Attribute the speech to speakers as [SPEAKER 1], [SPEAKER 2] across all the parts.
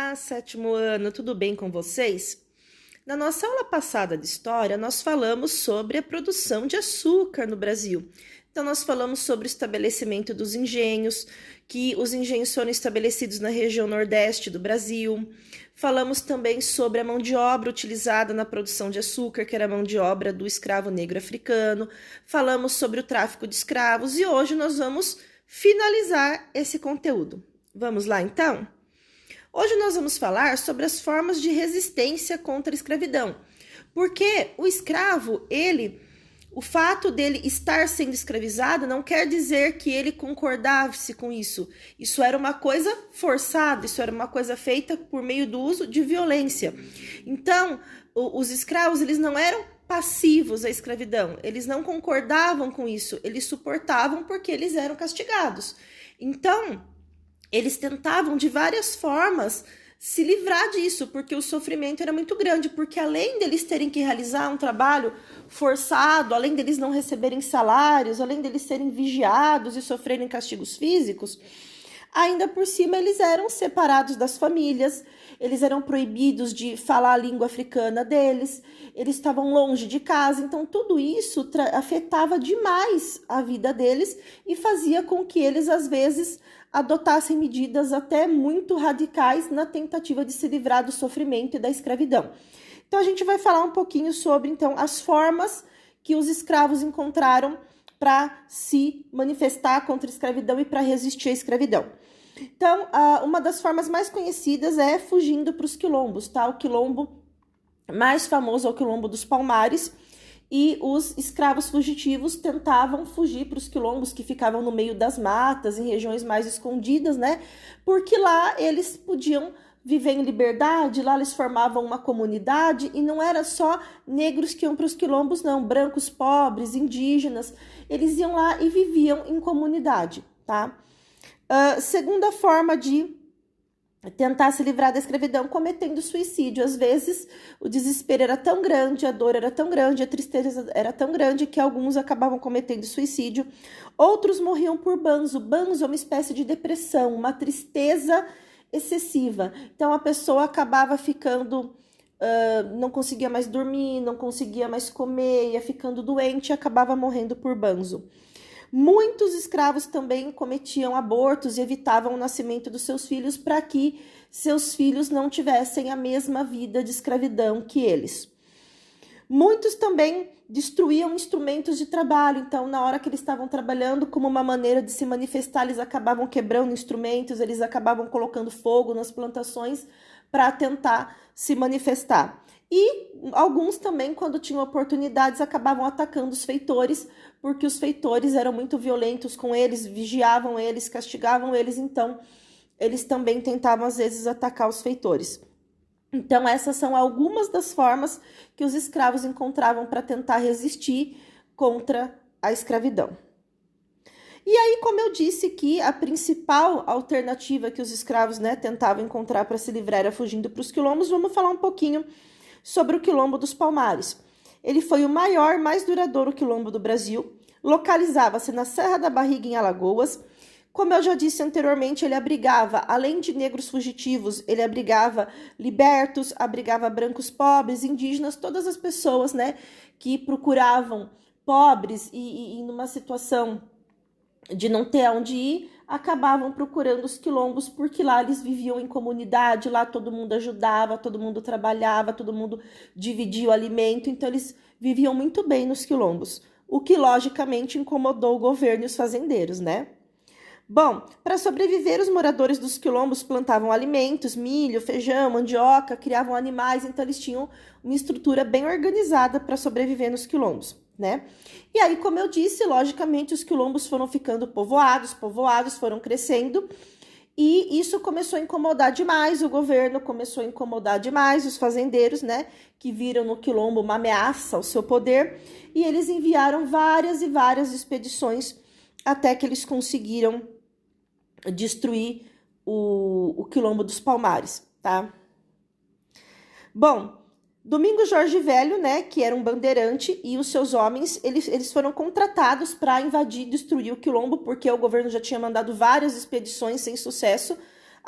[SPEAKER 1] Olá, sétimo ano, tudo bem com vocês? Na nossa aula passada de história, nós falamos sobre a produção de açúcar no Brasil. Então, nós falamos sobre o estabelecimento dos engenhos, que os engenhos foram estabelecidos na região nordeste do Brasil. Falamos também sobre a mão de obra utilizada na produção de açúcar, que era a mão de obra do escravo negro africano. Falamos sobre o tráfico de escravos e hoje nós vamos finalizar esse conteúdo. Vamos lá, então? Hoje nós vamos falar sobre as formas de resistência contra a escravidão, porque o escravo, o fato dele estar sendo escravizado não quer dizer que ele concordasse com isso. Isso era uma coisa forçada, isso era uma coisa feita por meio do uso de violência. Então, os escravos, eles não eram passivos à escravidão, eles não concordavam com isso, eles suportavam porque eles eram castigados. Então, eles tentavam de várias formas se livrar disso, porque o sofrimento era muito grande, porque além deles terem que realizar um trabalho forçado, além deles não receberem salários, além deles serem vigiados e sofrerem castigos físicos, ainda por cima eles eram separados das famílias, eles eram proibidos de falar a língua africana deles, eles estavam longe de casa, então tudo isso afetava demais a vida deles e fazia com que eles, às vezes, adotassem medidas até muito radicais na tentativa de se livrar do sofrimento e da escravidão. Então, a gente vai falar um pouquinho sobre, então, as formas que os escravos encontraram para se manifestar contra a escravidão e para resistir à escravidão. Então, uma das formas mais conhecidas é fugindo para os quilombos, tá? O quilombo mais famoso é o quilombo dos Palmares, e os escravos fugitivos tentavam fugir para os quilombos que ficavam no meio das matas, em regiões mais escondidas, né? Porque lá eles podiam viver em liberdade, lá eles formavam uma comunidade e não era só negros que iam para os quilombos, não. Brancos, pobres, indígenas, eles iam lá e viviam em comunidade, tá? Segunda forma de tentar se livrar da escravidão, cometendo suicídio. Às vezes, o desespero era tão grande, a dor era tão grande, a tristeza era tão grande que alguns acabavam cometendo suicídio. Outros morriam por banzo. Banzo é uma espécie de depressão, uma tristeza excessiva. Então, a pessoa acabava ficando, não conseguia mais dormir, não conseguia mais comer, ia ficando doente e acabava morrendo por banzo. Muitos escravos também cometiam abortos e evitavam o nascimento dos seus filhos para que seus filhos não tivessem a mesma vida de escravidão que eles. Muitos também destruíam instrumentos de trabalho, então na hora que eles estavam trabalhando, como uma maneira de se manifestar, eles acabavam quebrando instrumentos, eles acabavam colocando fogo nas plantações para tentar se manifestar. E alguns também, quando tinham oportunidades, acabavam atacando os feitores, porque os feitores eram muito violentos com eles, vigiavam eles, castigavam eles, então eles também tentavam às vezes atacar os feitores. Então essas são algumas das formas que os escravos encontravam para tentar resistir contra a escravidão. E aí, como eu disse que a principal alternativa que os escravos, tentavam encontrar para se livrar era fugindo para os quilombos, vamos falar um pouquinho sobre o quilombo dos Palmares. Ele foi o maior, mais duradouro quilombo do Brasil, localizava-se na Serra da Barriga, em Alagoas. Como eu já disse anteriormente, ele abrigava, além de negros fugitivos, ele abrigava libertos, abrigava brancos pobres, indígenas, todas as pessoas, que procuravam pobres e numa situação de não ter aonde ir, acabavam procurando os quilombos, porque lá eles viviam em comunidade, lá todo mundo ajudava, todo mundo trabalhava, todo mundo dividia o alimento, então eles viviam muito bem nos quilombos, o que logicamente incomodou o governo e os fazendeiros, Bom, para sobreviver, os moradores dos quilombos plantavam alimentos, milho, feijão, mandioca, criavam animais, então eles tinham uma estrutura bem organizada para sobreviver nos quilombos, E aí, como eu disse, logicamente os quilombos foram ficando povoados foram crescendo, e isso começou a incomodar demais o governo, começou a incomodar demais os fazendeiros, que viram no quilombo uma ameaça ao seu poder, e eles enviaram várias e várias expedições até que eles conseguiram destruir o quilombo dos Palmares, tá? Bom, Domingos Jorge Velho, que era um bandeirante, e os seus homens, eles foram contratados para invadir e destruir o quilombo, porque o governo já tinha mandado várias expedições sem sucesso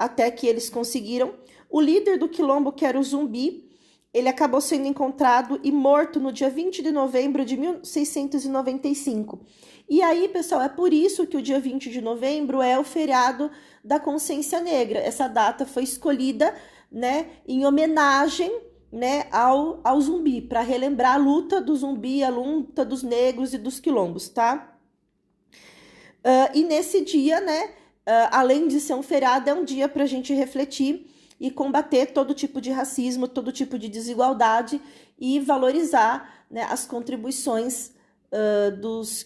[SPEAKER 1] até que eles conseguiram. O líder do quilombo, que era o Zumbi, ele acabou sendo encontrado e morto no dia 20 de novembro de 1695. E aí, pessoal, é por isso que o dia 20 de novembro é o feriado da Consciência Negra. Essa data foi escolhida, né, em homenagem, né, ao Zumbi, para relembrar a luta do Zumbi, a luta dos negros e dos quilombos, tá? E nesse dia, né, além de ser um feriado, é um dia para a gente refletir e combater todo tipo de racismo, todo tipo de desigualdade e valorizar, né, as contribuições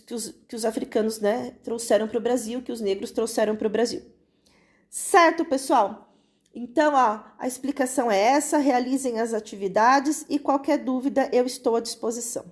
[SPEAKER 1] que os africanos, né, trouxeram para o Brasil, que os negros trouxeram para o Brasil. Certo, pessoal? Então, ó, a explicação é essa, realizem as atividades e qualquer dúvida eu estou à disposição.